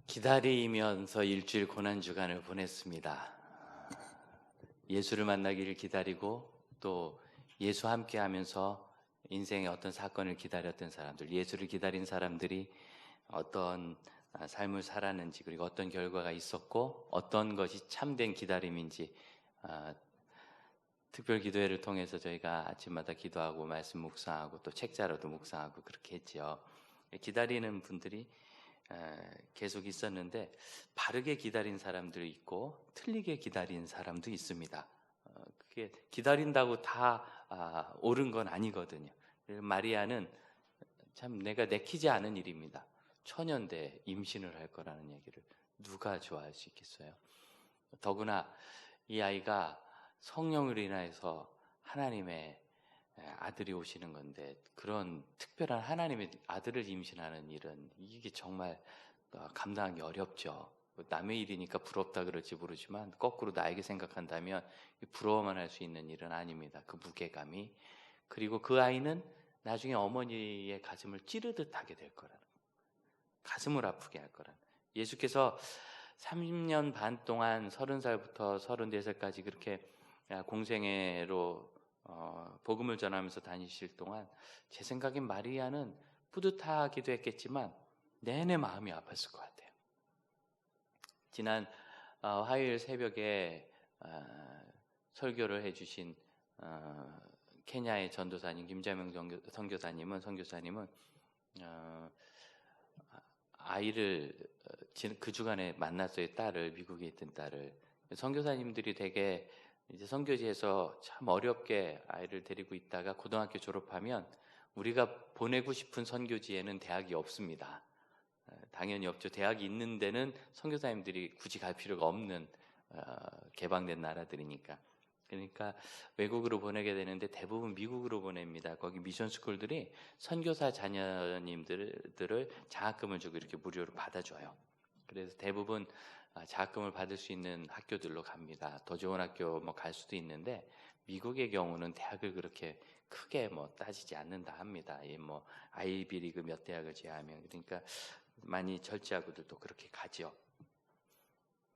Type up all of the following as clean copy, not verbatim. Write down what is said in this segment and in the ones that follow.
기다리면서 일주일 고난주간을 보냈습니다. 예수를 만나기를 기다리고 또 예수 함께 하면서 인생의 어떤 사건을 기다렸던 사람들, 예수를 기다린 사람들이 어떤 삶을 살았는지, 그리고 어떤 결과가 있었고 어떤 것이 참된 기다림인지 특별 기도회를 통해서 저희가 아침마다 기도하고 말씀 묵상하고 또 책자로도 묵상하고 그렇게 했죠. 기다리는 분들이 계속 있었는데 바르게 기다린 사람도 있고 틀리게 기다린 사람도 있습니다. 그게 기다린다고 다 옳은 건 아니거든요. 마리아는 참 내가 내키지 않은 일입니다. 천연대 임신을 할 거라는 얘기를 누가 좋아할 수 있겠어요? 더구나 이 아이가 성령으로 인하여서 하나님의 아들이 오시는 건데, 그런 특별한 하나님의 아들을 임신하는 일은 이게 정말 감당하기 어렵죠. 남의 일이니까 부럽다 그럴지 모르지만 거꾸로 나에게 생각한다면 부러워만 할 수 있는 일은 아닙니다. 그 무게감이. 그리고 그 아이는 나중에 어머니의 가슴을 찌르듯 하게 될 거라는, 가슴을 아프게 할 거라는. 예수께서 3년 반 동안 30살부터 34살까지 그렇게 공생애로 복음을 전하면서 다니실 동안 제 생각엔 마리아는 뿌듯하기도 했겠지만 내내 마음이 아팠을 것 같아요. 지난 화요일 새벽에 설교를 해주신 케냐의 전도사님 김자명 선교사님은 아이를 그 주간에 만났어요. 딸을, 미국에 있던 딸을. 선교사님들이 되게 이제 선교지에서 참 어렵게 아이를 데리고 있다가 고등학교 졸업하면 우리가 보내고 싶은 선교지에는 대학이 없습니다. 당연히 없죠. 대학이 있는 데는 선교사님들이 굳이 갈 필요가 없는 개방된 나라들이니까. 그러니까 외국으로 보내게 되는데 대부분 미국으로 보냅니다. 거기 미션 스쿨들이 선교사 자녀님들을 장학금을 주고 이렇게 무료로 받아줘요. 그래서 대부분 장학금을 받을 수 있는 학교들로 갑니다. 더 좋은 학교 갈 수도 있는데 미국의 경우는 대학을 그렇게 크게 따지지 않는다 합니다. 아이비리그 몇 대학을 제외하면. 그러니까 많이 절제하고들도 그렇게 가죠.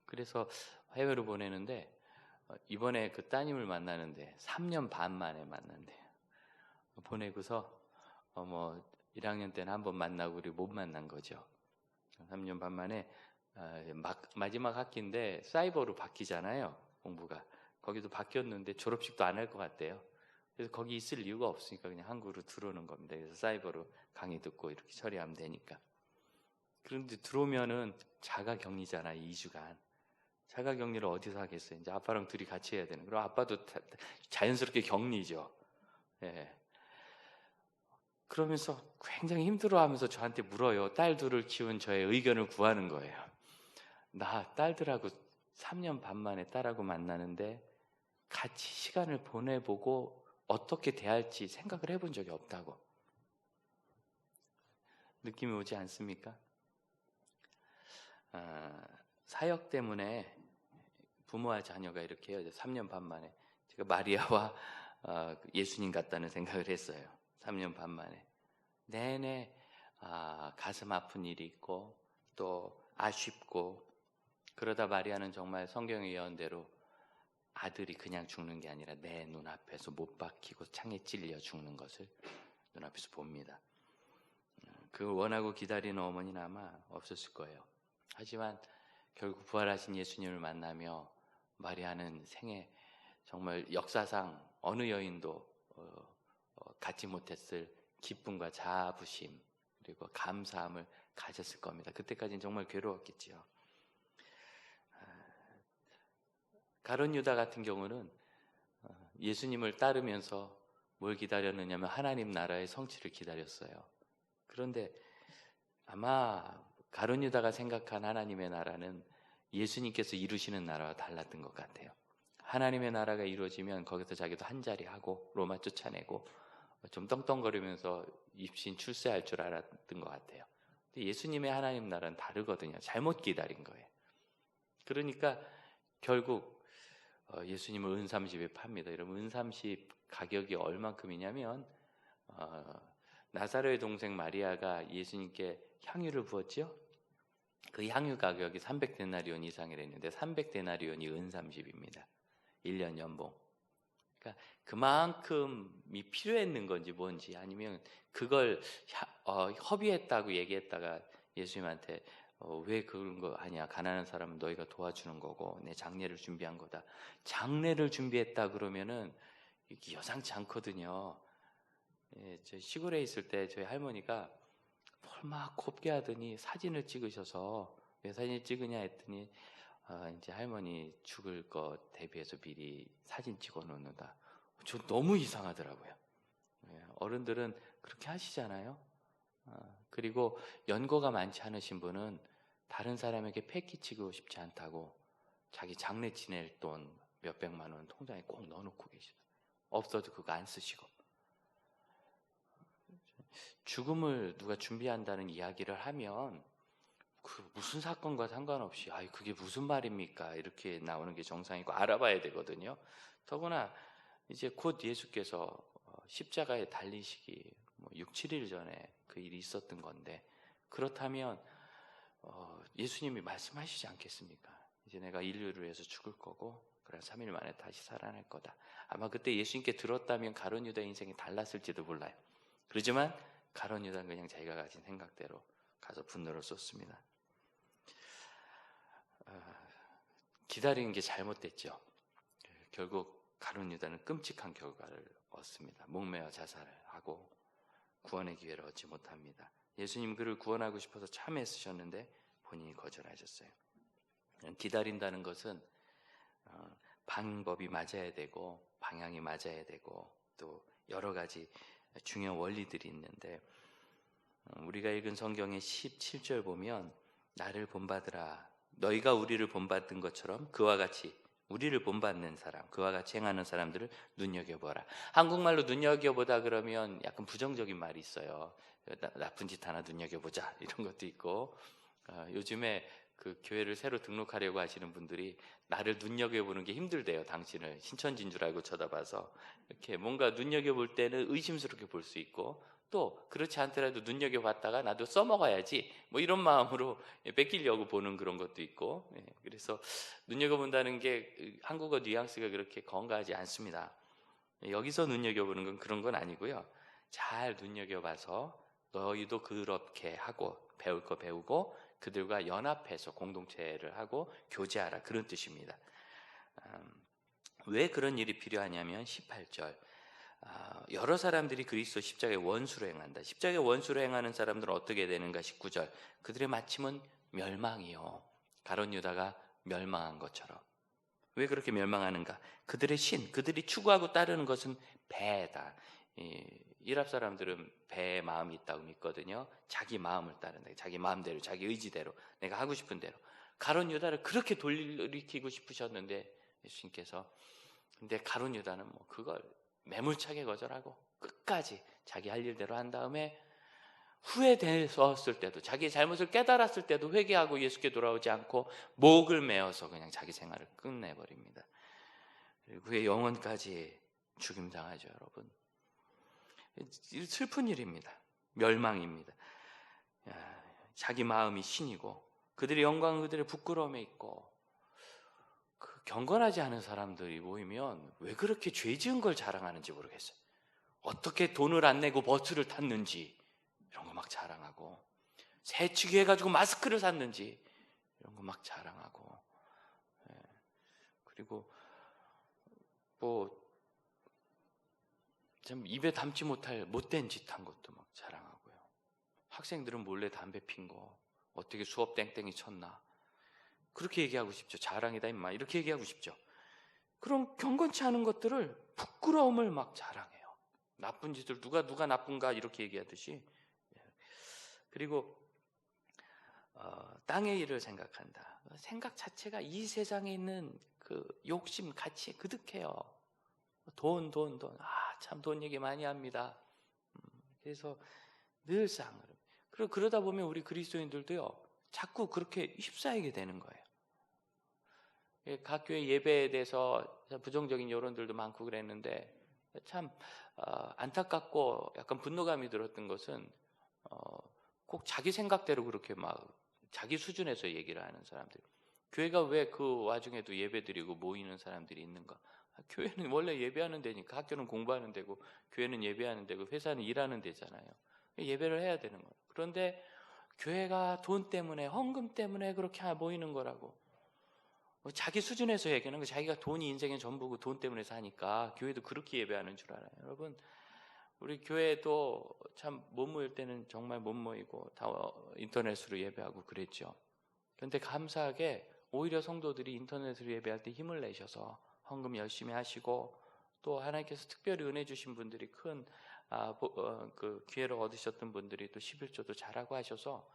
그래서 해외로 보내는데 이번에 그 따님을 만나는데 3년 반 만에 만난대요. 보내고서 1학년 때는 한번 만나고 우리 못 만난 거죠. 3년 반 만에 마지막 학기인데 사이버로 바뀌잖아요. 공부가. 거기도 바뀌었는데 졸업식도 안 할 것 같대요. 그래서 거기 있을 이유가 없으니까 그냥 한국으로 들어오는 겁니다. 그래서 사이버로 강의 듣고 이렇게 처리하면 되니까. 그런데 들어오면은 자가격리잖아요. 2주간. 자가격리를 어디서 하겠어요? 이제 아빠랑 둘이 같이 해야 되는. 그럼 아빠도 자연스럽게 격리죠. 예. 그러면서 굉장히 힘들어하면서 저한테 물어요. 딸 둘을 키운 저의 의견을 구하는 거예요. 나 딸들하고 3년 반 만에 딸하고 만나는데 같이 시간을 보내보고 어떻게 대할지 생각을 해본 적이 없다고. 느낌이 오지 않습니까? 사역 때문에 부모와 자녀가 이렇게 해요. 3년 반 만에. 제가 마리아와 예수님 같다는 생각을 했어요. 3년 반 만에. 내내 가슴 아픈 일이 있고 또 아쉽고, 그러다 마리아는 정말 성경의 예언대로 아들이 그냥 죽는 게 아니라 내 눈앞에서 못 박히고 창에 찔려 죽는 것을 눈앞에서 봅니다. 그 원하고 기다리는 어머니는 아마 없었을 거예요. 하지만 결국 부활하신 예수님을 만나며 마리아는 생애 정말 역사상 어느 여인도 갖지 못했을 기쁨과 자부심 그리고 감사함을 가졌을 겁니다. 그때까지는 정말 괴로웠겠지요. 가룟 유다 같은 경우는 예수님을 따르면서 뭘 기다렸느냐면 하나님 나라의 성취를 기다렸어요. 그런데 아마 가룟 유다가 생각한 하나님의 나라는 예수님께서 이루시는 나라와 달랐던 것 같아요. 하나님의 나라가 이루어지면 거기서 자기도 한 자리 하고 로마 쫓아내고 좀 떵떵거리면서 입신 출세할 줄 알았던 것 같아요. 근데 예수님의 하나님 나라는 다르거든요. 잘못 기다린 거예요. 그러니까 결국 예수님을 은삼십에 팝니다. 여러분, 은삼십 가격이 얼만큼이냐면 나사로의 동생 마리아가 예수님께 향유를 부었죠. 그 향유 가격이 300데나리온 이상이랬는데 300데나리온이 은 30입니다. 1년 연봉. 그러니까 그만큼이 필요했는 건지 뭔지, 아니면 그걸 협의했다고 얘기했다가 예수님한테 왜 그런 거 아니야, 가난한 사람은 너희가 도와주는 거고 내 장례를 준비한 거다. 장례를 준비했다 그러면은 이게 여상치 않거든요. 예, 저 시골에 있을 때 저희 할머니가 뭘 막 곱게 하더니 사진을 찍으셔서, 왜 사진을 찍으냐 했더니 이제 할머니 죽을 거 대비해서 미리 사진 찍어 놓는다. 저 너무 이상하더라고요. 예, 어른들은 그렇게 하시잖아요. 그리고 연고가 많지 않으신 분은 다른 사람에게 패기치고 싶지 않다고 자기 장례 지낼 돈 몇백만 원 통장에 꼭 넣어놓고 계시다. 없어도 그거 안 쓰시고. 죽음을 누가 준비한다는 이야기를 하면 그 무슨 사건과 상관없이 그게 무슨 말입니까? 이렇게 나오는 게 정상이고 알아봐야 되거든요. 더구나 이제 곧 예수께서 십자가에 달리시기 6, 7일 전에 그 일이 있었던 건데, 그렇다면 예수님이 말씀하시지 않겠습니까? 이제 내가 인류를 위해서 죽을 거고 그래 3일 만에 다시 살아날 거다. 아마 그때 예수님께 들었다면 가룟 유다 인생이 달랐을지도 몰라요. 그렇지만 가룟 유다는 그냥 자기가 가진 생각대로 가서 분노를 쏟습니다. 기다리는 게 잘못됐죠. 결국 가룟 유다는 끔찍한 결과를 얻습니다. 목매어 자살을 하고 구원의 기회를 얻지 못합니다. 예수님 그를 구원하고 싶어서 참 애쓰셨는데 본인이 거절하셨어요. 기다린다는 것은 방법이 맞아야 되고 방향이 맞아야 되고 또 여러 가지 중요한 원리들이 있는데, 우리가 읽은 성경의 17절 보면 나를 본받으라, 너희가 우리를 본받은 것처럼 그와 같이 우리를 본받는 사람, 그와 같이 행하는 사람들을 눈여겨보라. 한국말로 눈여겨보다 그러면 약간 부정적인 말이 있어요. 나쁜 짓 하나 눈여겨보자 이런 것도 있고, 요즘에 그 교회를 새로 등록하려고 하시는 분들이 나를 눈여겨보는 게 힘들대요. 당신을 신천지인 줄 알고 쳐다봐서. 이렇게 뭔가 눈여겨볼 때는 의심스럽게 볼 수 있고, 또 그렇지 않더라도 눈여겨봤다가 나도 써먹어야지 이런 마음으로 뺏기려고 보는 그런 것도 있고, 그래서 눈여겨본다는 게 한국어 뉘앙스가 그렇게 건강하지 않습니다. 여기서 눈여겨보는 건 그런 건 아니고요. 잘 눈여겨봐서 너희도 그렇게 하고 배울 거 배우고 그들과 연합해서 공동체를 하고 교제하라, 그런 뜻입니다. 왜 그런 일이 필요하냐면 18절, 여러 사람들이 그리스도 십자가의 원수로 행한다. 십자가의 원수로 행하는 사람들은 어떻게 되는가? 19절, 그들의 마침은 멸망이요, 가룟 유다가 멸망한 것처럼. 왜 그렇게 멸망하는가? 그들의 신, 그들이 추구하고 따르는 것은 배다. 이랍 사람들은 배에 마음이 있다고 믿거든요. 자기 마음을 따른다. 자기 마음대로, 자기 의지대로, 내가 하고 싶은 대로. 가룟 유다를 그렇게 돌이키고 싶으셨는데 예수님께서, 근데 가룟 유다는 그걸 매몰차게 거절하고 끝까지 자기 할 일대로 한 다음에 후회되었을 때도, 자기의 잘못을 깨달았을 때도 회개하고 예수께 돌아오지 않고 목을 메어서 그냥 자기 생활을 끝내버립니다. 그리고 그의 영혼까지 죽임당하죠. 여러분, 슬픈 일입니다. 멸망입니다. 자기 마음이 신이고 그들의 영광은 그들의 부끄러움에 있고, 그 경건하지 않은 사람들이 모이면 왜 그렇게 죄 지은 걸 자랑하는지 모르겠어요. 어떻게 돈을 안 내고 버스를 탔는지 이런 거 막 자랑하고, 새치기 해가지고 마스크를 샀는지 이런 거 막 자랑하고, 그리고 참 입에 담지 못할 못된 짓 한 것도 막 자랑하고요. 학생들은 몰래 담배 핀 거, 어떻게 수업 땡땡이 쳤나, 그렇게 얘기하고 싶죠. 자랑이다 임마, 이렇게 얘기하고 싶죠. 그런 경건치 않은 것들을, 부끄러움을 막 자랑해요. 나쁜 짓을 누가 나쁜가 이렇게 얘기하듯이. 그리고 땅의 일을 생각한다. 생각 자체가 이 세상에 있는 그 욕심, 가치에 그득해요. 돈. 참 돈 얘기 많이 합니다. 그래서 늘상, 그리고 그러다 보면 우리 그리스도인들도요, 자꾸 그렇게 휩싸이게 되는 거예요. 각 교회 예배에 대해서 부정적인 여론들도 많고 그랬는데, 참 안타깝고 약간 분노감이 들었던 것은 꼭 자기 생각대로 그렇게 막 자기 수준에서 얘기를 하는 사람들. 교회가 왜 그 와중에도 예배드리고 모이는 사람들이 있는가? 교회는 원래 예배하는 데니까. 학교는 공부하는 데고 교회는 예배하는 데고 회사는 일하는 데잖아요. 예배를 해야 되는 거예요. 그런데 교회가 돈 때문에, 헌금 때문에 그렇게 모이는 거라고. 자기 수준에서 얘기하는 거. 자기가 돈이 인생의 전부고 돈 때문에 사니까 교회도 그렇게 예배하는 줄 알아요. 여러분, 우리 교회도 참 못 모일 때는 정말 못 모이고 다 인터넷으로 예배하고 그랬죠. 그런데 감사하게 오히려 성도들이 인터넷으로 예배할 때 힘을 내셔서 헌금 열심히 하시고, 또 하나님께서 특별히 은혜 주신 분들이 큰 그 기회를 얻으셨던 분들이 또 11조도 잘하고 하셔서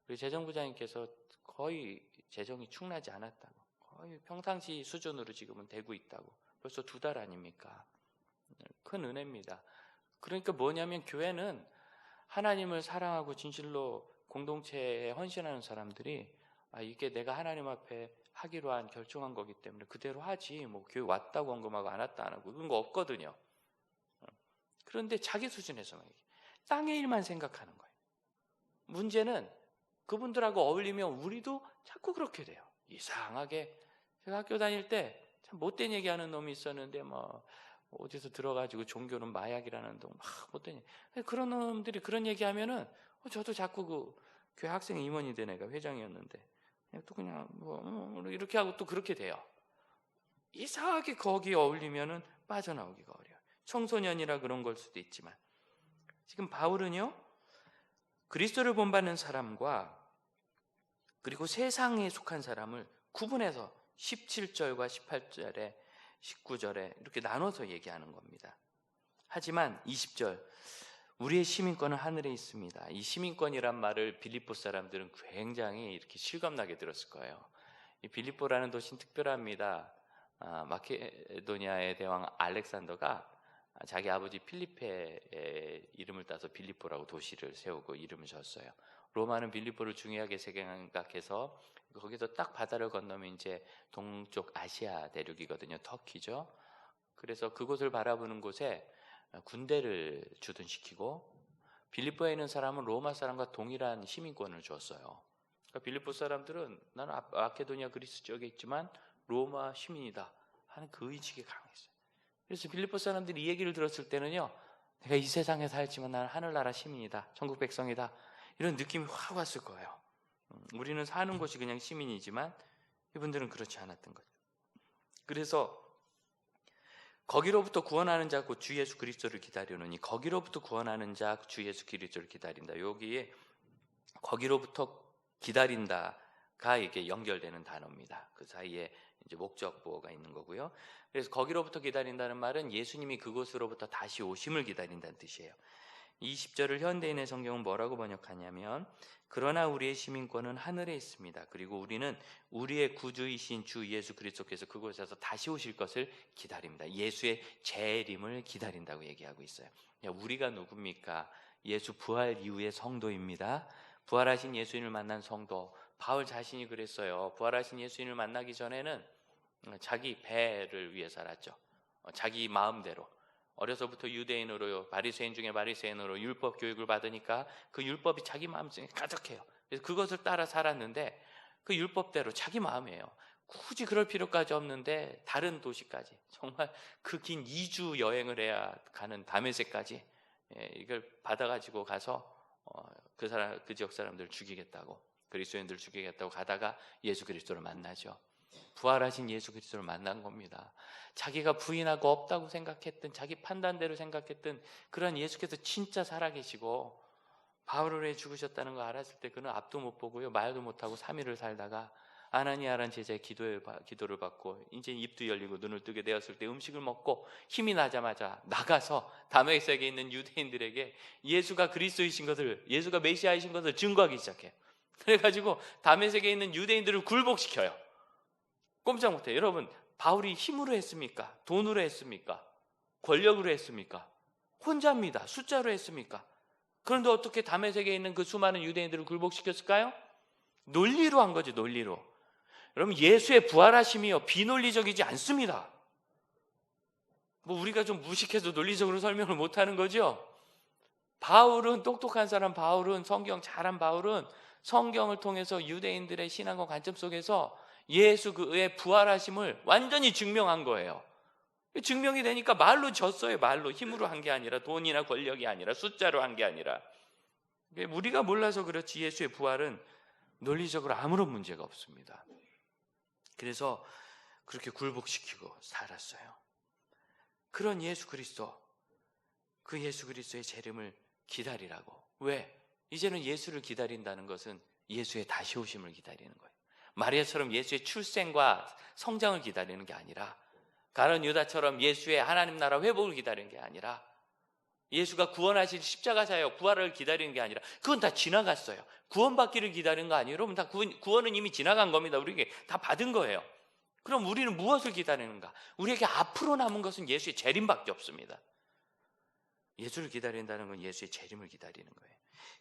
우리 재정부장님께서 거의 재정이 충나지 않았다고, 거의 평상시 수준으로 지금은 되고 있다고. 벌써 2달 아닙니까? 큰 은혜입니다. 그러니까 뭐냐면 교회는 하나님을 사랑하고 진실로 공동체에 헌신하는 사람들이 이게 내가 하나님 앞에 하기로 한 결정한 거기 때문에 그대로 하지, 뭐 교회 왔다고 헌금하고 안 왔다 안 하고 그런 거 없거든요. 그런데 자기 수준에서만 땅의 일만 생각하는 거예요. 문제는 그분들하고 어울리면 우리도 자꾸 그렇게 돼요. 이상하게. 제가 학교 다닐 때 참 못된 얘기하는 놈이 있었는데 뭐 어디서 들어가지고 종교는 마약이라는 놈 막 못된 얘기. 그런 놈들이 그런 얘기하면은 저도 자꾸 그 교회 학생 임원이 된 애가 회장이었는데 또 그냥 뭐 이렇게 하고 또 그렇게 돼요. 이상하게 거기에 어울리면은 빠져나오기가 어려워요. 청소년이라 그런 걸 수도 있지만, 지금 바울은요, 그리스도를 본받는 사람과 그리고 세상에 속한 사람을 구분해서 17절과 18절에 19절에 이렇게 나눠서 얘기하는 겁니다. 하지만 20절, 우리의 시민권은 하늘에 있습니다. 이 시민권이란 말을 빌립보 사람들은 굉장히 이렇게 실감나게 들었을 거예요. 이 빌립보라는 도시는 특별합니다. 마케도니아의 대왕 알렉산더가 자기 아버지 필리페의 이름을 따서 빌립보라고 도시를 세우고 이름을 줬어요. 로마는 빌립보를 중요하게 생각해서 거기서 딱 바다를 건너면 이제 동쪽 아시아 대륙이거든요. 터키죠. 그래서 그곳을 바라보는 곳에 군대를 주둔시키고 빌립보에 있는 사람은 로마 사람과 동일한 시민권을 줬어요. 그러니까 빌립보 사람들은 나는 마케도니아 그리스 지역에 있지만 로마 시민이다 하는 그 의식이 강했어요. 그래서 빌립보 사람들이 이 얘기를 들었을 때는요, 내가 이 세상에 살지만 나는 하늘나라 시민이다, 천국 백성이다, 이런 느낌이 확 왔을 거예요. 우리는 사는 곳이 그냥 시민이지만 이분들은 그렇지 않았던 거죠. 그래서 거기로부터 구원하는 자 곧 주 예수 그리스도를 기다리노니, 거기로부터 구원하는 자 주 예수 그리스도를 기다린다. 여기에 거기로부터 기다린다가 이게 연결되는 단어입니다. 그 사이에 이제 목적보가 있는 거고요. 그래서 거기로부터 기다린다는 말은 예수님이 그곳으로부터 다시 오심을 기다린다는 뜻이에요. 20절을 현대인의 성경은 뭐라고 번역하냐면, 그러나 우리의 시민권은 하늘에 있습니다. 그리고 우리는 우리의 구주이신 주 예수 그리스도께서 그곳에서 다시 오실 것을 기다립니다. 예수의 재림을 기다린다고 얘기하고 있어요. 우리가 누굽니까? 예수 부활 이후의 성도입니다. 부활하신 예수님을 만난 성도. 바울 자신이 그랬어요. 부활하신 예수님을 만나기 전에는 자기 배를 위해 살았죠. 자기 마음대로. 어려서부터 유대인으로, 바리새인 중에 바리새인으로 율법 교육을 받으니까 그 율법이 자기 마음속에 가득해요. 그래서 그것을 따라 살았는데 그 율법대로 자기 마음이에요. 굳이 그럴 필요까지 없는데 다른 도시까지, 정말 그 긴 2주 여행을 해야 가는 다메섹까지 이걸 받아가지고 가서 그 지역 사람들을 죽이겠다고, 그리스도인들을 죽이겠다고 가다가 예수 그리스도를 만나죠. 부활하신 예수 그리스도를 만난 겁니다. 자기가 부인하고 없다고 생각했던, 자기 판단대로 생각했던 그런 예수께서 진짜 살아계시고 바울을 위해 죽으셨다는 걸 알았을 때 그는 앞도 못 보고요, 말도 못하고 3일을 살다가 아나니아라는 제자의 기도를 받고 이제 입도 열리고 눈을 뜨게 되었을 때 음식을 먹고 힘이 나자마자 나가서 다메섹에 있는 유대인들에게 예수가 그리스도이신 것을, 예수가 메시아이신 것을 증거하기 시작해요. 그래가지고 다메섹에 있는 유대인들을 굴복시켜요. 꼼짝 못해요. 여러분, 바울이 힘으로 했습니까? 돈으로 했습니까? 권력으로 했습니까? 혼자입니다. 숫자로 했습니까? 그런데 어떻게 다메섹에 있는 그 수많은 유대인들을 굴복시켰을까요? 논리로 한 거죠. 논리로. 여러분, 예수의 부활하심이요, 비논리적이지 않습니다. 뭐 우리가 좀 무식해서 논리적으로 설명을 못하는 거죠. 바울은, 똑똑한 사람 바울은, 성경 잘한 바울은 성경을 통해서 유대인들의 신앙과 관점 속에서 예수 그의 부활하심을 완전히 증명한 거예요. 증명이 되니까 말로 졌어요. 말로. 힘으로 한 게 아니라, 돈이나 권력이 아니라, 숫자로 한 게 아니라. 우리가 몰라서 그렇지 예수의 부활은 논리적으로 아무런 문제가 없습니다. 그래서 그렇게 굴복시키고 살았어요. 그런 예수 그리스도, 그 예수 그리스도의 재림을 기다리라고. 왜? 이제는 예수를 기다린다는 것은 예수의 다시 오심을 기다리는 거예요. 마리아처럼 예수의 출생과 성장을 기다리는 게 아니라, 가룟 유다처럼 예수의 하나님 나라 회복을 기다리는 게 아니라, 예수가 구원하실 십자가 사역 부활을 기다리는 게 아니라, 그건 다 지나갔어요. 구원받기를 기다리는 거 아니에요. 여러분, 다 구원은 이미 지나간 겁니다. 우리에게 다 받은 거예요. 그럼 우리는 무엇을 기다리는가? 우리에게 앞으로 남은 것은 예수의 재림밖에 없습니다. 예수를 기다린다는 건 예수의 재림을 기다리는 거예요.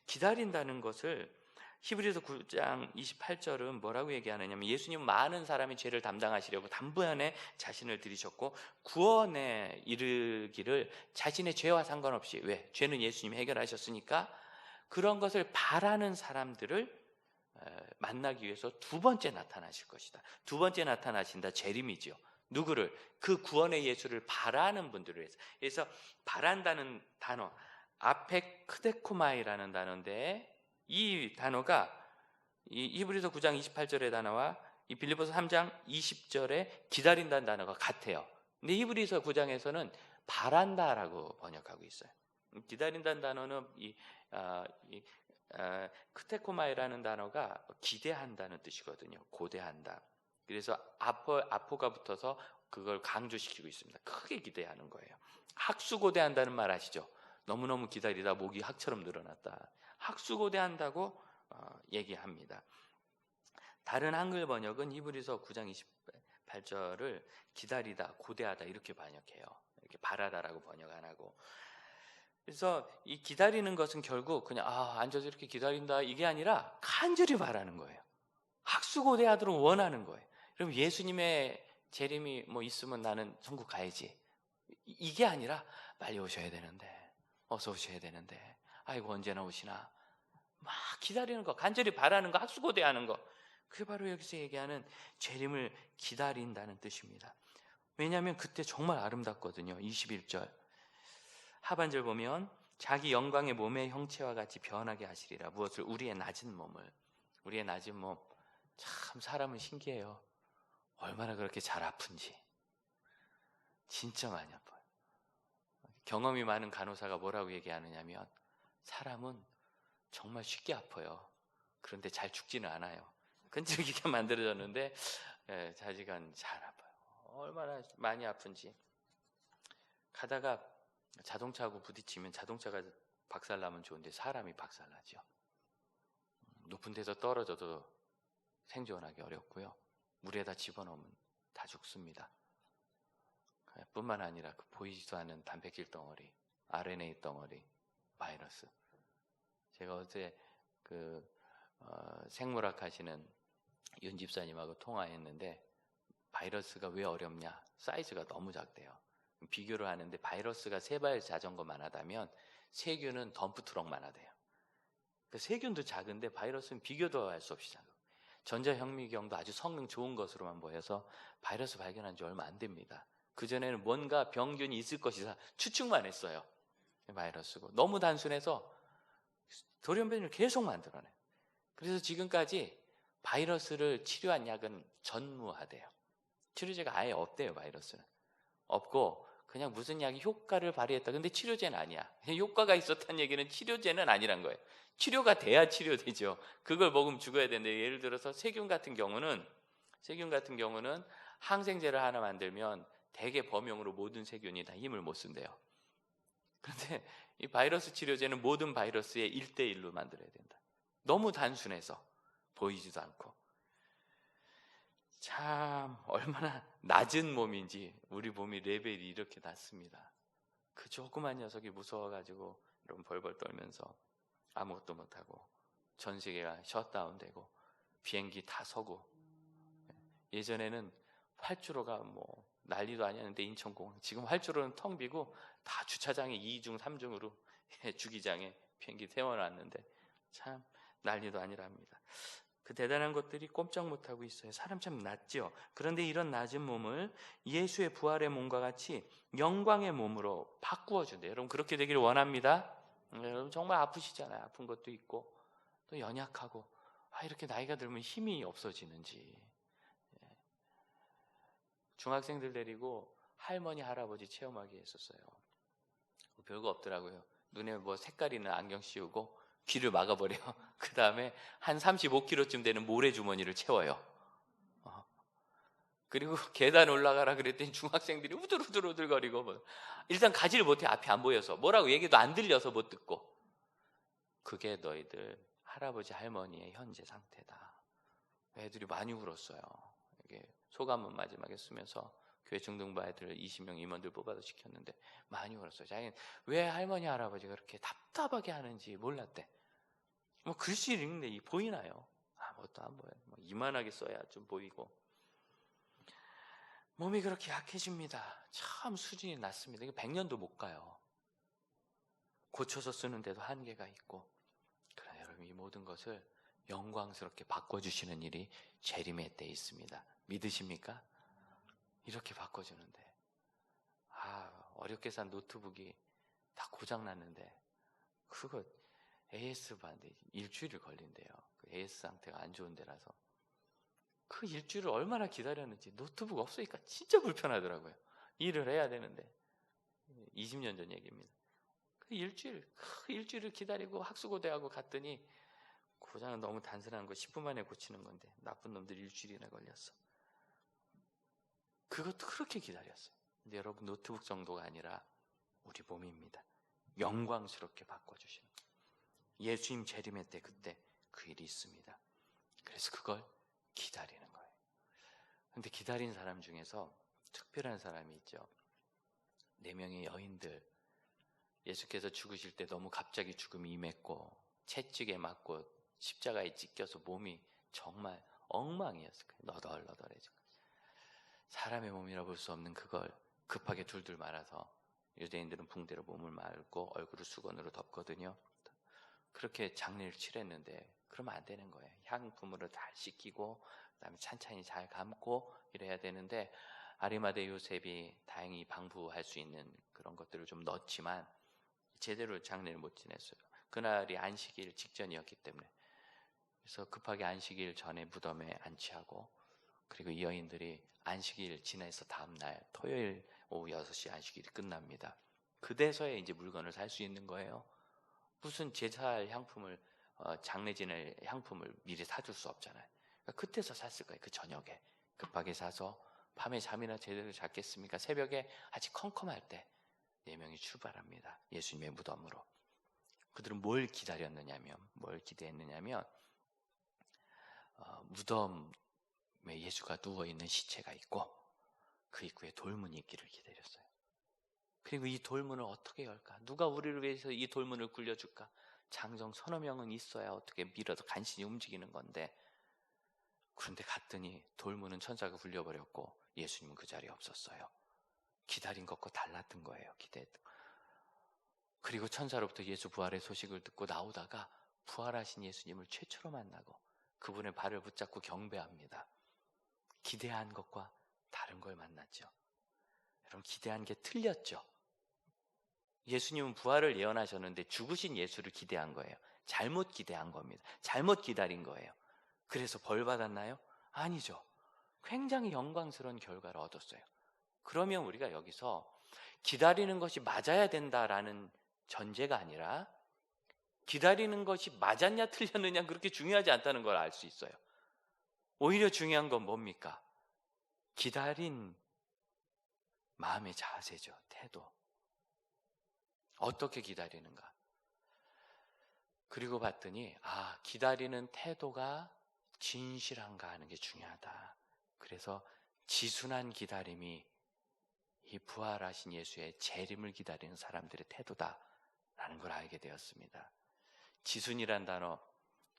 기다린다는 것을 히브리서 9장 28절은 뭐라고 얘기하느냐면, 예수님은 많은 사람의 죄를 담당하시려고 단번에 자신을 들이셨고 구원에 이르기를 자신의 죄와 상관없이, 왜? 죄는 예수님이 해결하셨으니까 그런 것을 바라는 사람들을 만나기 위해서 두 번째 나타나실 것이다. 두 번째 나타나신다. 재림이죠. 누구를? 그 구원의 예수를 바라는 분들을 위해서. 그래서 바란다는 단어, 아페크데코마이라는 단어인데, 이 단어가 이 히브리서 9장 28절의 단어와 이 빌립보서 3장 20절에 기다린다는 단어가 같아요. 근데 히브리서 9장에서는 바란다라고 번역하고 있어요. 기다린다는 단어는 크테코마이라는 단어가 기대한다는 뜻이거든요. 고대한다. 그래서 아포가 붙어서 그걸 강조시키고 있습니다. 크게 기대하는 거예요. 학수고대한다는 말 아시죠? 너무너무 기다리다 목이 학처럼 늘어났다. 학수고대한다고 얘기합니다. 다른 한글 번역은 히브리서 9장 28절을 기다리다, 고대하다 이렇게 번역해요. 이렇게 바라다라고 번역 안 하고. 그래서 이 기다리는 것은 결국 그냥 앉아서 이렇게 기다린다 이게 아니라 간절히 바라는 거예요. 학수고대하도록 원하는 거예요. 그럼 예수님의 재림이 뭐 있으면 나는 천국 가야지, 이게 아니라 빨리 오셔야 되는데, 어서 오셔야 되는데, 아이고 언제나 오시나, 막 기다리는 거, 간절히 바라는 거, 학수고대하는 거, 그게 바로 여기서 얘기하는 재림을 기다린다는 뜻입니다. 왜냐하면 그때 정말 아름답거든요. 21절 하반절 보면 자기 영광의 몸의 형체와 같이 변하게 하시리라. 무엇을? 우리의 낮은 몸을. 우리의 낮은 몸. 참 사람은 신기해요. 얼마나 그렇게 잘 아픈지. 진짜 많이 아파요. 경험이 많은 간호사가 뭐라고 얘기하느냐면, 사람은 정말 쉽게 아파요. 그런데 잘 죽지는 않아요. 끈질기게 만들어졌는데 자지간 잘 아파요. 얼마나 많이 아픈지. 가다가 자동차하고 부딪히면 자동차가 박살나면 좋은데 사람이 박살나죠. 높은 데서 떨어져도 생존하기 어렵고요. 물에다 집어넣으면 다 죽습니다. 뿐만 아니라 그 보이지도 않는 단백질 덩어리, RNA 덩어리, 바이러스. 제가 어제 생물학 하시는 윤 집사님하고 통화했는데, 바이러스가 왜 어렵냐? 사이즈가 너무 작대요. 비교를 하는데 바이러스가 세발 자전거만 하다면 세균은 덤프트럭만 하대요. 세균도 작은데 바이러스는 비교도 할 수 없이 작아요. 전자현미경도 아주 성능 좋은 것으로만 보여서 바이러스 발견한 지 얼마 안 됩니다. 그전에는 뭔가 병균이 있을 것이다 추측만 했어요. 바이러스고 너무 단순해서 돌연변이를 계속 만들어내요. 그래서 지금까지 바이러스를 치료한 약은 전무하대요. 치료제가 아예 없대요. 바이러스는 없고 그냥 무슨 약이 효과를 발휘했다. 근데 치료제는 아니야. 효과가 있었다는 얘기는 치료제는 아니란 거예요. 치료가 돼야 치료되죠. 그걸 먹으면 죽어야 되는데, 예를 들어서 세균 같은 경우는 항생제를 하나 만들면 대개 범용으로 모든 세균이 다 힘을 못 쓴대요. 그런데 이 바이러스 치료제는 모든 바이러스의 1대1로 만들어야 된다. 너무 단순해서 보이지도 않고. 참 얼마나 낮은 몸인지, 우리 몸이 레벨이 이렇게 낮습니다. 그 조그만 녀석이 무서워가지고 여러분 벌벌 떨면서 아무것도 못하고 전 세계가 셧다운되고 비행기 다 서고, 예전에는 활주로가 뭐 난리도 아니었는데 인천공항, 지금 활주로는 텅 비고 다 주차장에 2중 3중으로 주기장에 비행기 세워놨는데, 참 난리도 아니랍니다. 그 대단한 것들이 꼼짝 못하고 있어요. 사람 참 낮죠. 그런데 이런 낮은 몸을 예수의 부활의 몸과 같이 영광의 몸으로 바꾸어 준대요. 여러분 그렇게 되기를 원합니다. 여러분 정말 아프시잖아요. 아픈 것도 있고 또 연약하고 이렇게 나이가 들면 힘이 없어지는지. 중학생들 데리고 할머니 할아버지 체험하기 했었어요. 별거 없더라고요. 눈에 뭐 색깔 있는 안경 씌우고 귀를 막아버려. 그 다음에 한 35kg쯤 되는 모래주머니를 채워요. 그리고 계단 올라가라 그랬더니 중학생들이 우들우들우들거리고 일단 가지를 못해. 앞이 안 보여서 뭐라고 얘기도 안 들려서 못 듣고. 그게 너희들 할아버지 할머니의 현재 상태다. 애들이 많이 울었어요. 이게 소감은 마지막에 쓰면서 교회 중등부 아이들 20명 임원들 뽑아서 시켰는데 많이 울었어요. 자기는 왜 할머니 할아버지가 그렇게 답답하게 하는지 몰랐대. 뭐 글씨 읽는데 보이나요? 아무것도 안 보여요. 이만하게 써야 좀 보이고. 몸이 그렇게 약해집니다. 참 수준이 낮습니다. 이거 100년도 못 가요. 고쳐서 쓰는데도 한계가 있고. 그러나 여러분 이 모든 것을 영광스럽게 바꿔주시는 일이 재림의 때에 있습니다. 믿으십니까? 이렇게 바꿔주는데 어렵게 산 노트북이 다 고장났는데 그거 AS 받는데 일주일이 걸린대요. 그 AS 상태가 안 좋은 데라서 그 일주일을 얼마나 기다렸는지. 노트북 없으니까 진짜 불편하더라고요. 일을 해야 되는데 20년 전 얘기입니다. 그 일주일을 기다리고 학수고대하고 갔더니 고장은 너무 단순한 거 10분 만에 고치는 건데 나쁜 놈들 일주일이나 걸렸어. 그것도 그렇게 기다렸어요. 근데 여러분 노트북 정도가 아니라 우리 몸입니다. 영광스럽게 바꿔주시는 예수님 재림의 때 그때 그 일이 있습니다. 그래서 그걸 기다리는 거예요. 근데 기다린 사람 중에서 특별한 사람이 있죠. 4명의 여인들. 예수께서 죽으실 때 너무 갑자기 죽음이 임했고 채찍에 맞고 십자가에 찢겨서 몸이 정말 엉망이었어요. 너덜너덜해지고 사람의 몸이라 볼 수 없는 그걸 급하게 둘둘 말아서 유대인들은 붕대로 몸을 말고 얼굴을 수건으로 덮거든요. 그렇게 장례를 치렀는데 그러면 안 되는 거예요. 향품으로 잘 씻기고 그다음에 찬찬히 잘 감고 이래야 되는데 아리마대 요셉이 다행히 방부할 수 있는 그런 것들을 좀 넣었지만 제대로 장례를 못 지냈어요. 그날이 안식일 직전이었기 때문에. 그래서 급하게 안식일 전에 무덤에 안치하고 그리고 이 여인들이 안식일 지나서 다음날 토요일 오후 6시 안식일이 끝납니다. 그때서야 이제 물건을 살 수 있는 거예요. 무슨 제사할 향품을 장례 지낼 향품을 미리 사줄 수 없잖아요. 그러니까 그때서 샀을 거예요. 그 저녁에 급하게 사서 밤에 잠이나 제대로 잤겠습니까? 새벽에 아직 컴컴할 때 4명이 출발합니다. 예수님의 무덤으로. 그들은 뭘 기다렸느냐면 뭘 기대했느냐면 무덤에 예수가 누워있는 시체가 있고 그 입구에 돌문이 있기를 기다렸어요. 그리고 이 돌문을 어떻게 열까? 누가 우리를 위해서 이 돌문을 굴려줄까? 장정 서너 명은 있어야 어떻게 밀어도 간신히 움직이는 건데 그런데 갔더니 돌문은 천사가 굴려버렸고 예수님은 그 자리에 없었어요. 기다린 것과 달랐던 거예요. 기대했던 거. 그리고 천사로부터 예수 부활의 소식을 듣고 나오다가 부활하신 예수님을 최초로 만나고 그분의 발을 붙잡고 경배합니다. 기대한 것과 다른 걸 만났죠. 여러분 기대한 게 틀렸죠. 예수님은 부활을 예언하셨는데 죽으신 예수를 기대한 거예요. 잘못 기대한 겁니다. 잘못 기다린 거예요. 그래서 벌 받았나요? 아니죠. 굉장히 영광스러운 결과를 얻었어요. 그러면 우리가 여기서 기다리는 것이 맞아야 된다라는 전제가 아니라 기다리는 것이 맞았냐 틀렸느냐 그렇게 중요하지 않다는 걸 알 수 있어요. 오히려 중요한 건 뭡니까? 기다린 마음의 자세죠. 태도. 어떻게 기다리는가? 그리고 봤더니 기다리는 태도가 진실한가 하는 게 중요하다. 그래서 지순한 기다림이 이 부활하신 예수의 재림을 기다리는 사람들의 태도다라는 걸 알게 되었습니다. 지순이란 단어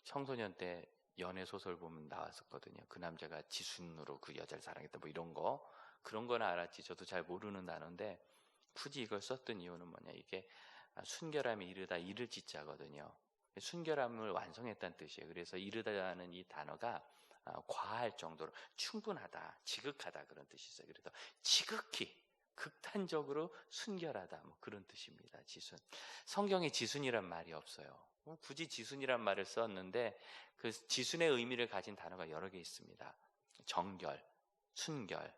청소년 때 연애 소설 보면 나왔었거든요. 그 남자가 지순으로 그 여자를 사랑했다 뭐 이런 거. 그런 건 알았지. 저도 잘 모르는 단어인데 굳이 이걸 썼던 이유는 뭐냐. 이게 순결함이 이르다 이를 지자거든요. 순결함을 완성했다는 뜻이에요. 그래서 이르다는 이 단어가 과할 정도로 충분하다, 지극하다 그런 뜻이 있어요. 그래서 지극히 극단적으로 순결하다 뭐 그런 뜻입니다. 지순. 성경에 지순이란 말이 없어요. 굳이 지순이란 말을 썼는데 그 지순의 의미를 가진 단어가 여러 개 있습니다. 정결, 순결,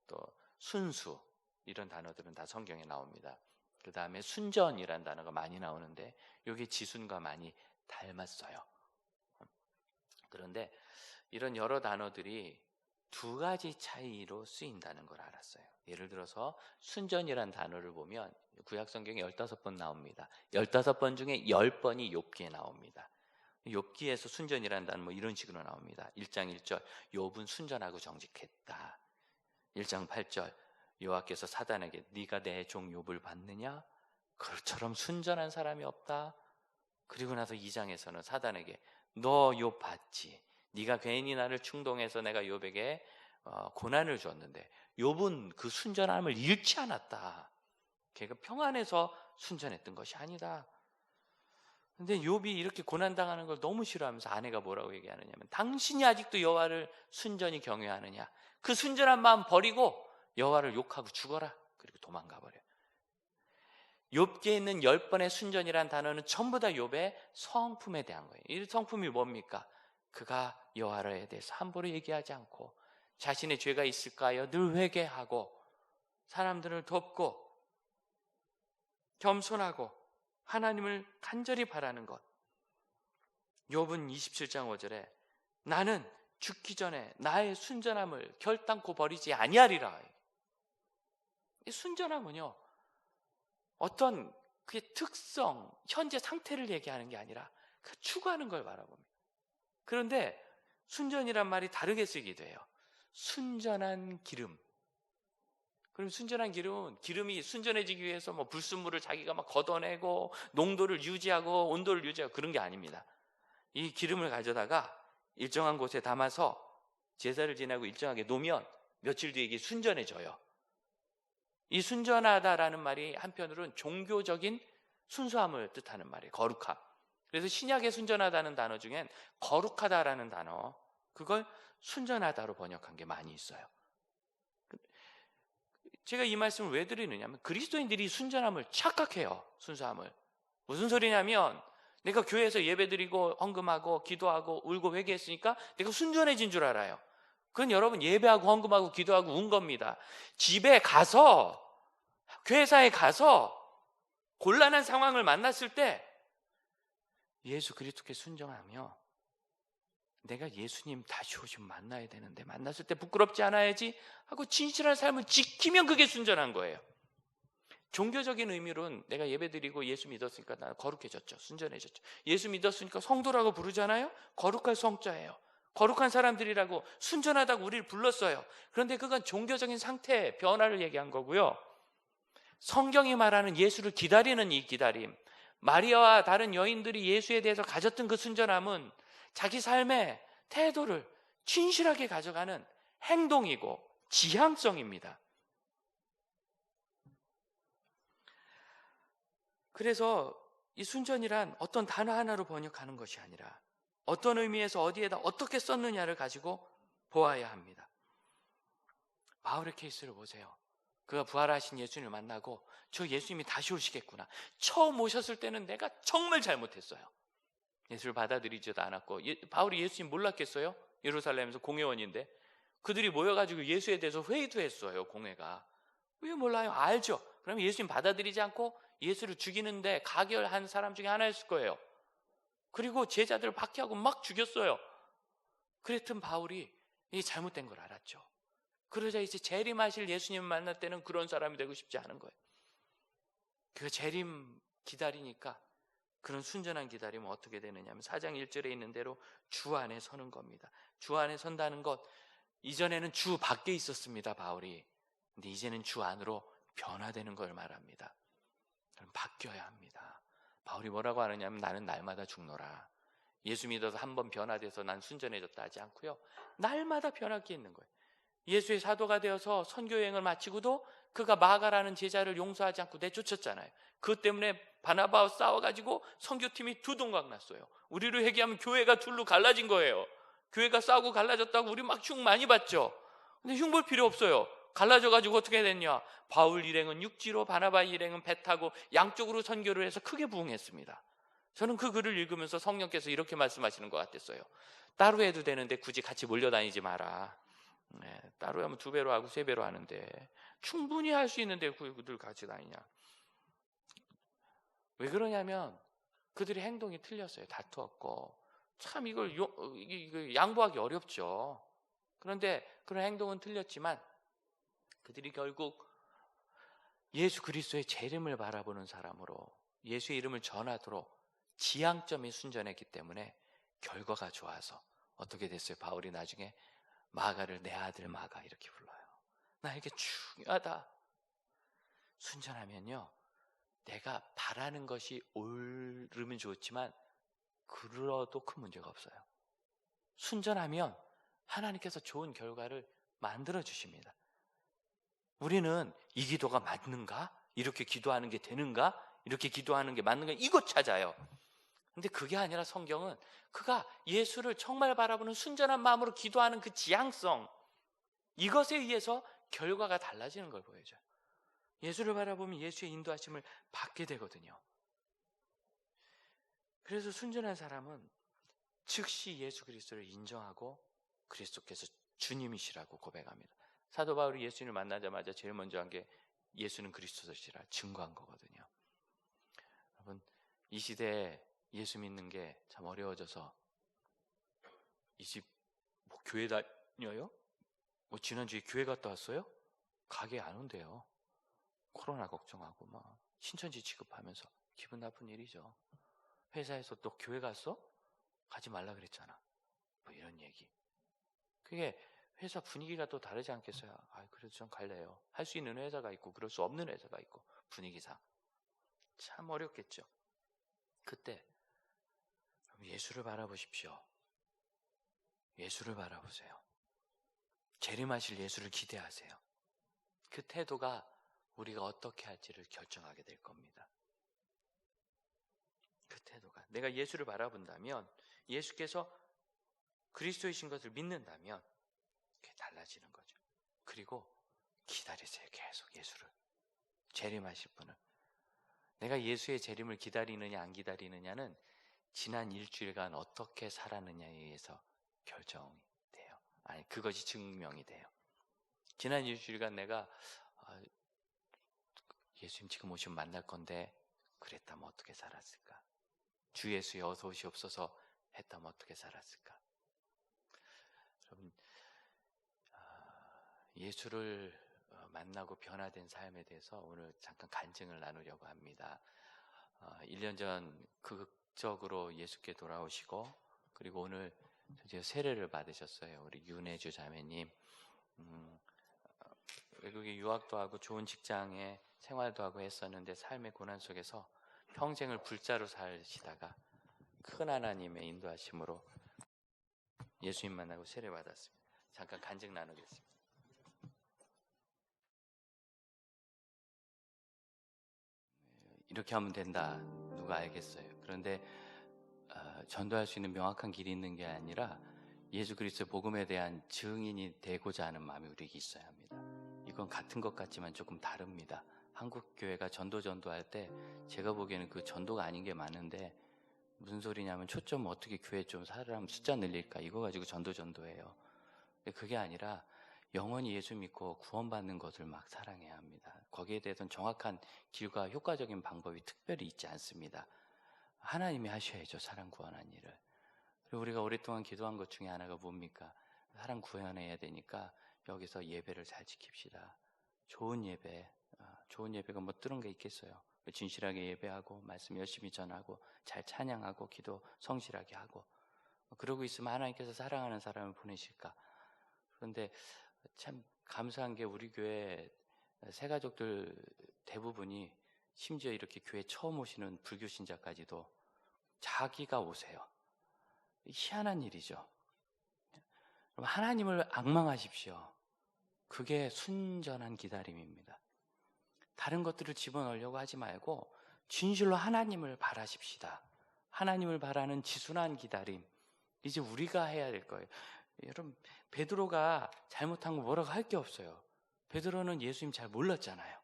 또 순수 이런 단어들은 다 성경에 나옵니다. 그 다음에 순전이란 단어가 많이 나오는데 이게 지순과 많이 닮았어요. 그런데 이런 여러 단어들이 두 가지 차이로 쓰인다는 걸 알았어요. 예를 들어서 순전이란 단어를 보면 구약 성경에 15번 나옵니다. 15번 중에 10번이 욥기에 나옵니다. 욥기에서 순전이란 단어 뭐 이런 식으로 나옵니다. 1장 1절 욥은 순전하고 정직했다. 1장 8절 여호와께서 사단에게 네가 내 종 욥을 봤느냐? 그처럼 순전한 사람이 없다. 그리고 나서 2장에서는 사단에게 너 욥 봤지? 네가 괜히 나를 충동해서 내가 욥에게 고난을 줬는데 욥은 그 순전함을 잃지 않았다. 걔가 평안해서 순전했던 것이 아니다. 근데 욥이 이렇게 고난당하는 걸 너무 싫어하면서 아내가 뭐라고 얘기하느냐면 당신이 아직도 여호와를 순전히 경외하느냐? 그 순전한 마음 버리고 여호와를 욕하고 죽어라. 그리고 도망가 버려. 욥기에 있는 10번의 순전이란 단어는 전부 다 욥의 성품에 대한 거예요. 이 성품이 뭡니까? 그가 여호와에 대해서 함부로 얘기하지 않고 자신의 죄가 있을까 하여 늘 회개하고 사람들을 돕고 겸손하고 하나님을 간절히 바라는 것. 욥은 27장 5절에 나는 죽기 전에 나의 순전함을 결단코 버리지 아니하리라. 이 순전함은요 어떤 그의 특성, 현재 상태를 얘기하는 게 아니라 그 추구하는 걸 바라봅니다. 그런데 순전이란 말이 다르게 쓰기도 해요. 순전한 기름. 그럼 순전한 기름은 기름이 순전해지기 위해서 뭐 불순물을 자기가 막 걷어내고 농도를 유지하고 온도를 유지하고 그런 게 아닙니다. 이 기름을 가져다가 일정한 곳에 담아서 제사를 지내고 일정하게 놓으면 며칠 뒤에 이게 순전해져요. 이 순전하다라는 말이 한편으로는 종교적인 순수함을 뜻하는 말이에요. 거룩함. 그래서 신약에 순전하다는 단어 중엔 거룩하다라는 단어, 그걸 순전하다로 번역한 게 많이 있어요. 제가 이 말씀을 왜 드리느냐면 그리스도인들이 순전함을 착각해요. 순수함을. 무슨 소리냐면 내가 교회에서 예배드리고 헌금하고 기도하고 울고 회개했으니까 내가 순전해진 줄 알아요. 그건 여러분 예배하고 헌금하고 기도하고 운 겁니다. 집에 가서 교회사에 가서 곤란한 상황을 만났을 때 예수 그리스도께 순종하며 내가 예수님 다시 오시면 만나야 되는데 만났을 때 부끄럽지 않아야지 하고 진실한 삶을 지키면 그게 순전한 거예요. 종교적인 의미로는 내가 예배드리고 예수 믿었으니까 나는 거룩해졌죠. 순전해졌죠. 예수 믿었으니까 성도라고 부르잖아요. 거룩할 성자예요. 거룩한 사람들이라고 순전하다고 우리를 불렀어요. 그런데 그건 종교적인 상태의 변화를 얘기한 거고요. 성경이 말하는 예수를 기다리는 이 기다림, 마리아와 다른 여인들이 예수에 대해서 가졌던 그 순전함은 자기 삶의 태도를 진실하게 가져가는 행동이고 지향성입니다. 그래서 이 순전이란 어떤 단어 하나로 번역하는 것이 아니라 어떤 의미에서 어디에다 어떻게 썼느냐를 가지고 보아야 합니다. 바울의 케이스를 보세요. 그가 부활하신 예수님을 만나고 저 예수님이 다시 오시겠구나. 처음 오셨을 때는 내가 정말 잘못했어요. 예수를 받아들이지도 않았고 바울이 예수님 몰랐겠어요? 예루살렘에서 공회원인데 그들이 모여가지고 예수에 대해서 회의도 했어요. 공회가. 왜 몰라요? 알죠. 그러면 예수님 받아들이지 않고 예수를 죽이는데 가결한 사람 중에 하나였을 거예요. 그리고 제자들을 박해하고 막 죽였어요. 그랬던 바울이 이 잘못된 걸 알았죠. 그러자 이제 재림하실 예수님을 만날 때는 그런 사람이 되고 싶지 않은 거예요. 그 재림 기다리니까 그런 순전한 기다림은 어떻게 되느냐 하면 4장 1절에 있는 대로 주 안에 서는 겁니다. 주 안에 선다는 것, 이전에는 주 밖에 있었습니다, 바울이. 근데 이제는 주 안으로 변화되는 걸 말합니다. 그럼 바뀌어야 합니다. 바울이 뭐라고 하느냐면 나는 날마다 죽노라. 예수 믿어서 한번 변화돼서 난 순전해졌다 하지 않고요. 날마다 변화게 있는 거예요. 예수의 사도가 되어서 선교여행을 마치고도 그가 마가라는 제자를 용서하지 않고 내쫓았잖아요. 그것 때문에 바나바와 싸워가지고 선교팀이 두 동강 났어요. 우리로 얘기하면 교회가 둘로 갈라진 거예요. 교회가 싸우고 갈라졌다고 우리 막 흉 많이 봤죠. 근데 흉 볼 필요 없어요. 갈라져가지고 어떻게 됐냐? 바울 일행은 육지로, 바나바 일행은 배 타고 양쪽으로 선교를 해서 크게 부흥했습니다. 저는 그 글을 읽으면서 성령께서 이렇게 말씀하시는 것 같았어요. 따로 해도 되는데 굳이 같이 몰려다니지 마라. 따로 하면 2배로 하고 3배로 하는데 충분히 할 수 있는데 그들 같이 다니냐? 왜 그러냐면 그들의 행동이 틀렸어요. 다투었고 참 이걸 양보하기 어렵죠. 그런데 그런 행동은 틀렸지만 그들이 결국 예수 그리스도의 재림을 바라보는 사람으로 예수의 이름을 전하도록 지향점이 순전했기 때문에 결과가 좋아서 어떻게 됐어요? 바울이 나중에 마가를 내 아들 마가 이렇게 불러요. 나에게 중요하다. 순전하면요, 내가 바라는 것이 옳으면 좋지만 그러도 큰 문제가 없어요. 순전하면 하나님께서 좋은 결과를 만들어 주십니다. 우리는 이 기도가 맞는가? 이렇게 기도하는 게 되는가? 이렇게 기도하는 게 맞는가? 이거 찾아요. 근데 그게 아니라 성경은 그가 예수를 정말 바라보는 순전한 마음으로 기도하는 그 지향성, 이것에 의해서 결과가 달라지는 걸 보여줘요. 예수를 바라보면 예수의 인도하심을 받게 되거든요. 그래서 순전한 사람은 즉시 예수 그리스도를 인정하고 그리스도께서 주님이시라고 고백합니다. 사도 바울이 예수님을 만나자마자 제일 먼저 한 게 예수는 그리스도시라 증거한 거거든요. 여러분, 이 시대에 예수 믿는 게 참 어려워져서 이 집 뭐 교회 다녀요? 뭐 지난주에 교회 갔다 왔어요? 가게 안 온대요. 코로나 걱정하고 막 신천지 취급하면서 기분 나쁜 일이죠. 회사에서 또 교회 갔어? 가지 말라 그랬잖아. 뭐 이런 얘기. 그게 회사 분위기가 또 다르지 않겠어요? 그래도 전 갈래요. 할 수 있는 회사가 있고 그럴 수 없는 회사가 있고 분위기상 참 어렵겠죠. 그때 예수를 바라보십시오. 예수를 바라보세요. 재림하실 예수를 기대하세요. 그 태도가 우리가 어떻게 할지를 결정하게 될 겁니다. 그 태도가 내가 예수를 바라본다면, 예수께서 그리스도이신 것을 믿는다면 그게 달라지는 거죠. 그리고 기다리세요. 계속 예수를, 재림하실 분을. 내가 예수의 재림을 기다리느냐 안 기다리느냐는 지난 일주일간 어떻게 살았느냐에 의해서 결정이 돼요. 아니, 그것이 증명이 돼요. 지난 일주일간 내가 예수님 지금 오시면 만날 건데 그랬다면 어떻게 살았을까? 주 예수의 어서 오시옵소서 했다면 어떻게 살았을까? 여러분, 예수를 만나고 변화된 삶에 대해서 오늘 잠깐 간증을 나누려고 합니다. 1년 전 극적으로 예수께 돌아오시고, 그리고 오늘 드디어 세례를 받으셨어요. 우리 윤혜주 자매님. 외국에 유학도 하고 좋은 직장에 생활도 하고 했었는데 삶의 고난 속에서 평생을 불자로 살시다가 큰 하나님의 인도하심으로 예수님 만나고 세례 받았습니다. 잠깐 간증 나누겠습니다. 이렇게 하면 된다, 누가 알겠어요. 그런데 전도할 수 있는 명확한 길이 있는 게 아니라 예수 그리스도의 복음에 대한 증인이 되고자 하는 마음이 우리에게 있어야 합니다. 이건 같은 것 같지만 조금 다릅니다. 한국 교회가 전도할 때 제가 보기에는 그 전도가 아닌 게 많은데, 무슨 소리냐면 초점 어떻게 교회 좀 사람 숫자 늘릴까, 이거 가지고 전도해요. 근데 그게 아니라 영원히 예수 믿고 구원받는 것을 막 사랑해야 합니다. 거기에 대해서는 정확한 길과 효과적인 방법이 특별히 있지 않습니다. 하나님이 하셔야죠, 사람 구원한 일을. 그리고 우리가 오랫동안 기도한 것 중에 하나가 뭡니까? 사람 구원해야 되니까 여기서 예배를 잘 지킵시다. 좋은 예배, 좋은 예배가 뭐 뜨는 게 있겠어요. 진실하게 예배하고 말씀 열심히 전하고 잘 찬양하고 기도 성실하게 하고, 그러고 있으면 하나님께서 사랑하는 사람을 보내실까? 그런데 참 감사한 게 우리 교회 새가족들 대부분이, 심지어 이렇게 교회 처음 오시는 불교 신자까지도 자기가 오세요. 희한한 일이죠. 그럼 하나님을 앙망하십시오. 그게 순전한 기다림입니다. 다른 것들을 집어넣으려고 하지 말고 진실로 하나님을 바라십시다. 하나님을 바라는 지순한 기다림, 이제 우리가 해야 될 거예요. 여러분, 베드로가 잘못한 거 뭐라고 할 게 없어요. 베드로는 예수님 잘 몰랐잖아요.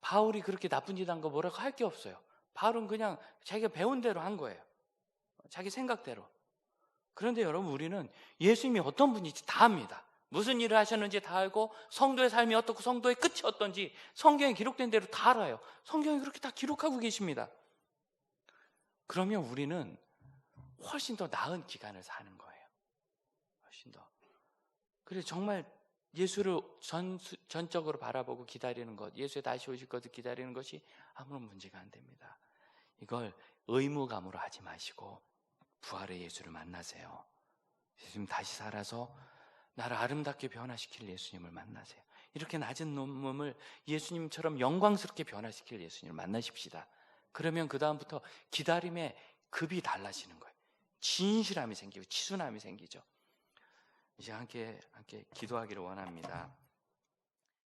바울이 그렇게 나쁜 짓 한 거 뭐라고 할 게 없어요. 바울은 그냥 자기가 배운 대로 한 거예요. 자기 생각대로. 그런데 여러분, 우리는 예수님이 어떤 분인지 다 압니다. 무슨 일을 하셨는지 다 알고, 성도의 삶이 어떻고 성도의 끝이 어떤지 성경에 기록된 대로 다 알아요. 성경에 그렇게 다 기록하고 계십니다. 그러면 우리는 훨씬 더 나은 기간을 사는 거예요. 훨씬 더. 그래서 정말 예수를 전적으로 바라보고 기다리는 것, 예수의 다시 오실 것을 기다리는 것이 아무런 문제가 안 됩니다. 이걸 의무감으로 하지 마시고 부활의 예수를 만나세요. 예수님 다시 살아서 나를 아름답게 변화시킬 예수님을 만나세요. 이렇게 낮은 몸을 예수님처럼 영광스럽게 변화시킬 예수님을 만나십시다. 그러면 그 다음부터 기다림의 급이 달라지는 거예요. 진실함이 생기고 치순함이 생기죠. 이제 함께 기도하기를 원합니다.